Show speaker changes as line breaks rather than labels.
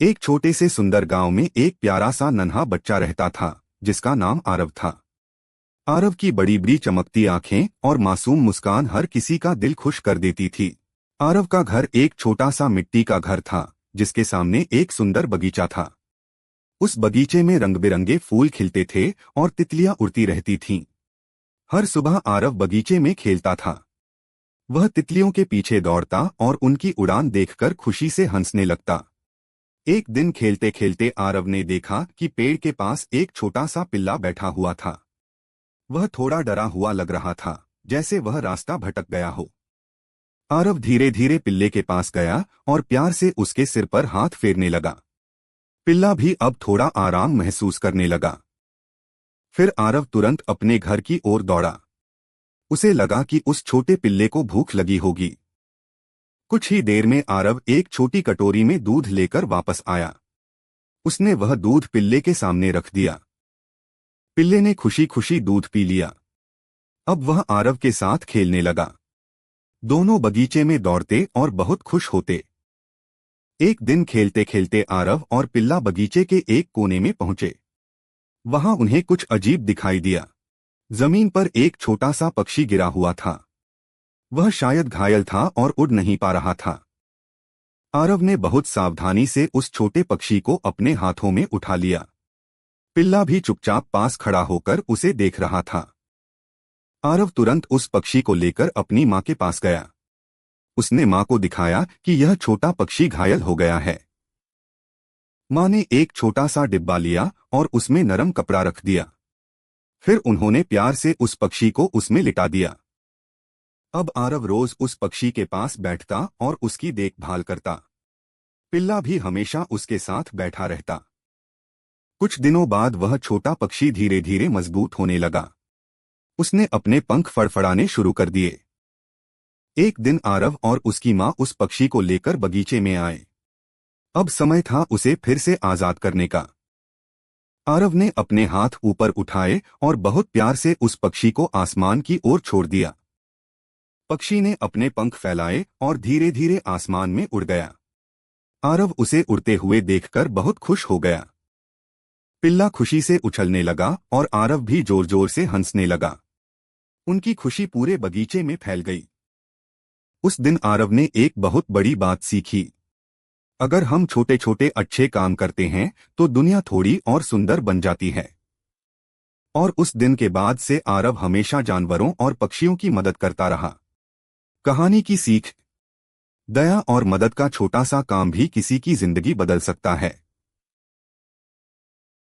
एक छोटे से सुंदर गांव में एक प्यारा सा नन्हा बच्चा रहता था जिसका नाम आरव था। आरव की बड़ी बड़ी चमकती आंखें और मासूम मुस्कान हर किसी का दिल खुश कर देती थी। आरव का घर एक छोटा सा मिट्टी का घर था जिसके सामने एक सुंदर बगीचा था। उस बगीचे में रंग बिरंगे फूल खिलते थे और तितलियां उड़ती रहती थीं। हर सुबह आरव बगीचे में खेलता था। वह तितलियों के पीछे दौड़ता और उनकी उड़ान देखकर खुशी से हंसने लगता। एक दिन खेलते खेलते आरव ने देखा कि पेड़ के पास एक छोटा सा पिल्ला बैठा हुआ था। वह थोड़ा डरा हुआ लग रहा था, जैसे वह रास्ता भटक गया हो। आरव धीरे धीरे पिल्ले के पास गया और प्यार से उसके सिर पर हाथ फेरने लगा। पिल्ला भी अब थोड़ा आराम महसूस करने लगा। फिर आरव तुरंत अपने घर की ओर दौड़ा। उसे लगा कि उस छोटे पिल्ले को भूख लगी होगी। कुछ ही देर में आरव एक छोटी कटोरी में दूध लेकर वापस आया। उसने वह दूध पिल्ले के सामने रख दिया। पिल्ले ने खुशी खुशी दूध पी लिया। अब वह आरव के साथ खेलने लगा। दोनों बगीचे में दौड़ते और बहुत खुश होते। एक दिन खेलते खेलते आरव और पिल्ला बगीचे के एक कोने में पहुंचे। वहां उन्हें कुछ अजीब दिखाई दिया। जमीन पर एक छोटा सा पक्षी गिरा हुआ था। वह शायद घायल था और उड़ नहीं पा रहा था। आरव ने बहुत सावधानी से उस छोटे पक्षी को अपने हाथों में उठा लिया। पिल्ला भी चुपचाप पास खड़ा होकर उसे देख रहा था। आरव तुरंत उस पक्षी को लेकर अपनी माँ के पास गया। उसने माँ को दिखाया कि यह छोटा पक्षी घायल हो गया है। माँ ने एक छोटा सा डिब्बा लिया और उसमें नरम कपड़ा रख दिया। फिर उन्होंने प्यार से उस पक्षी को उसमें लिटा दिया। अब आरव रोज उस पक्षी के पास बैठता और उसकी देखभाल करता। पिल्ला भी हमेशा उसके साथ बैठा रहता। कुछ दिनों बाद वह छोटा पक्षी धीरे धीरे मजबूत होने लगा। उसने अपने पंख फड़फड़ाने शुरू कर दिए। एक दिन आरव और उसकी माँ उस पक्षी को लेकर बगीचे में आए। अब समय था उसे फिर से आजाद करने का। आरव ने अपने हाथ ऊपर उठाए और बहुत प्यार से उस पक्षी को आसमान की ओर छोड़ दिया। पक्षी ने अपने पंख फैलाए और धीरे धीरे आसमान में उड़ गया। आरव उसे उड़ते हुए देखकर बहुत खुश हो गया। पिल्ला खुशी से उछलने लगा और आरव भी जोर जोर से हंसने लगा। उनकी खुशी पूरे बगीचे में फैल गई। उस दिन आरव ने एक बहुत बड़ी बात सीखी। अगर हम छोटे छोटे अच्छे काम करते हैं तो दुनिया थोड़ी और सुंदर बन जाती है। और उस दिन के बाद से आरव हमेशा जानवरों और पक्षियों की मदद करता रहा। कहानी की सीख: दया और मदद का छोटा सा काम भी किसी की जिंदगी बदल सकता है।